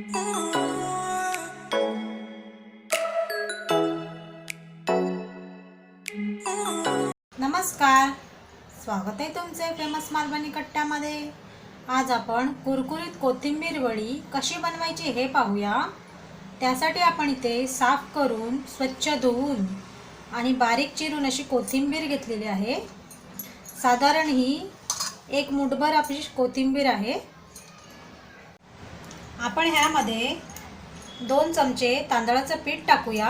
नमस्कार, स्वागत आहे तुमचे फेमस मालवणी कट्ट्यामध्ये। आज आपण कुरकुरीत कोथिंबीर वडी कशी बनवायची हे पाहूया। त्यासाठी आपण इथे साफ करून स्वच्छ धुवून आणि बारीक चिरून अशी कोथिंबीर घेतलेली आहे। साधारण ही एक मुठभर आपली कोथिंबीर आहे। आपण ह्यामध्ये 2 चमचे तांदळाचं पीठ टाकूया।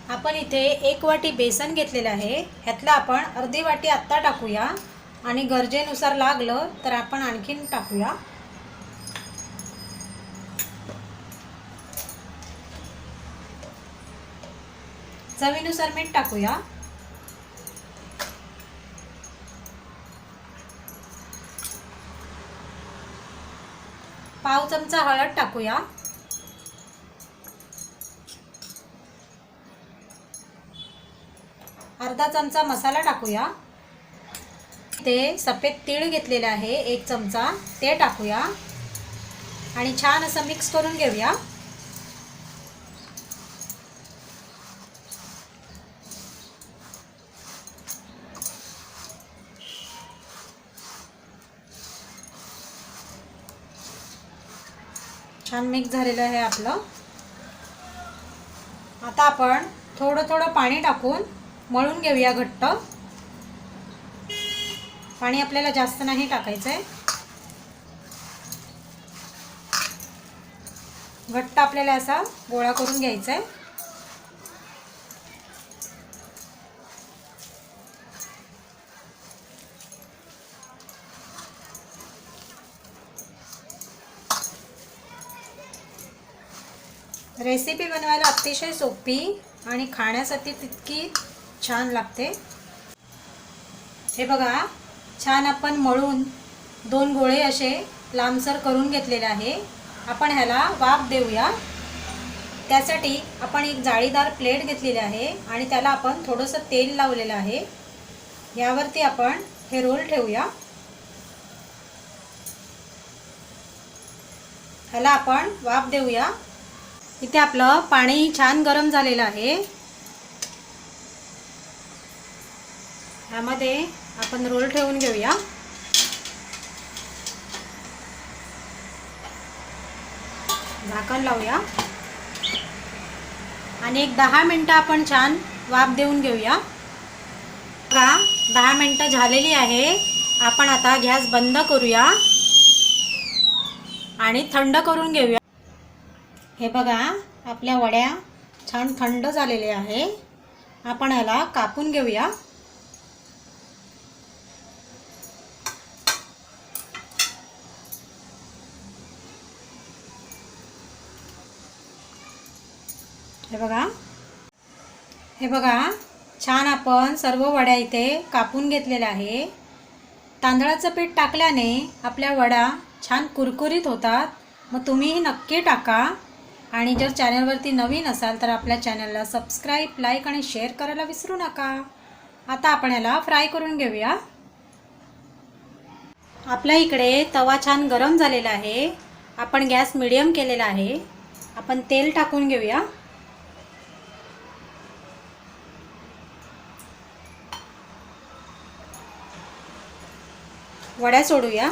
आपण इथे 1 वाटी बेसन घेतलेलं आहे। ह्यातला आपण अर्धी वाटी आत्ता टाकूया आणि गरजेनुसार लागलं तर आपण आणखीन टाकूया। चवीनुसार मीठ टाकूया। पाव चमचा हळद टाकूया। अर्धा चमचा मसाला टाकूया। ते सफेद तीळ घेतलेले आहे 1 चमचा, ते टाकूया आणि छान असं मिक्स करून घेऊया। छान मिक्स झालेलं आहे आपलं। आता आपण थोडं थोडं पाणी टाकून मळून घेऊया घट्ट। पाणी आपल्याला जास्त नाही टाकायचं आहे। घट्ट आपल्याला असा गोळा करून घ्यायचा आहे। रेसिपी बनवायला अतिशय सोपी आणि खाण्यासाठी तितकी छान लागते। हे बघा, छान आपण मळून 2 गोळे असे लांबसर करून घेतलेले आहे। आपण ह्याला वाफ देऊया। त्यासाठी आपण एक जाळीदार प्लेट घेतलेली आहे आणि त्याला आपण थोडंसं तेल लावलेलं आहे। यावरती आपण हे रोल ठेवूया। ह्याला आपण वाफ देऊया। इथे आपलं पाणी छान गरम झालेलं आहे। ह्यामध्ये आपण रोल ठेवून घेऊया। झाकण लावूया आणि एक 10 मिनिटं आपण छान वाफ देऊन घेऊया। बघा, 10 मिनिटं झालेली आहे। आपण आता गॅस बंद करूया आणि थंड करून घेऊया। हे बघा, आपल्या वड्या छान थंड झालेल्या आहे। आपण ह्याला कापून घेऊया। हे बघा, छान आपण सर्व वड्या इथे कापून घेतलेल्या आहे। तांदळाचं पीठ टाकल्याने आपल्या वड्या छान कुरकुरीत होतात। मग तुम्हीही नक्की टाका आणि जर चॅनलवरती नवीन असाल तर आपल्या चॅनलला सबस्क्राईब, लाईक आणि शेअर करायला विसरू नका। आता आपण याला फ्राय करून घेऊया। आपल्या इकडे तवा छान गरम झालेला आहे। आपण गॅस मीडियम केलेला आहे। आपण तेल टाकून घेऊया। वड्या सोडूया।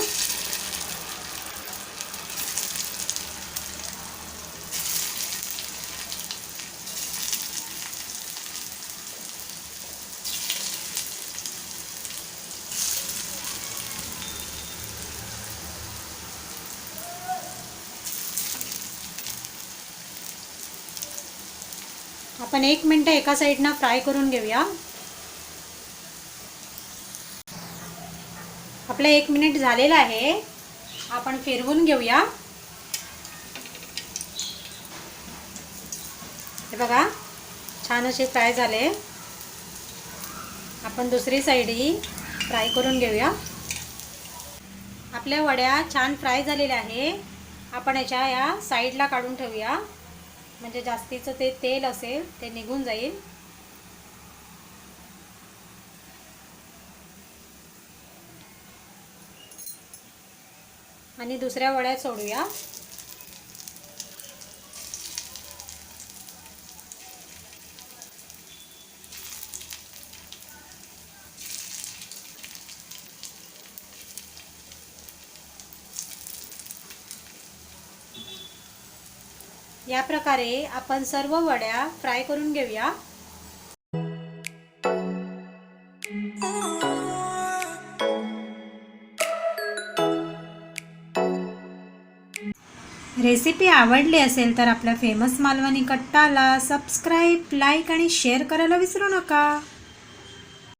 आपण 1 मिनिट एका साईडनं फ्राय करून घेऊया। आपलं 1 मिनिट झालेलं आहे। आपण फिरवून घेऊया। हे बघा, छान असे फ्राय झाले। आपण दुसरी साईडही फ्राय करून घेऊया। आपल्या वड्या छान फ्राय झालेल्या आहे। आपण याच्या या साईडला काढून ठेवूया, म्हणजे जास्तीचं ते तेल असेल ते निघून जाईल। आणि दुसऱ्या वड्या सोडूया. या प्रकारे आपण सर्व वड्या फ्राय करून घेऊया. रेसिपी आवडली असेल तर आपल्या फेमस मालवणी कट्टाला सबस्क्राईब, लाईक आणि शेअर करायला विसरू नका.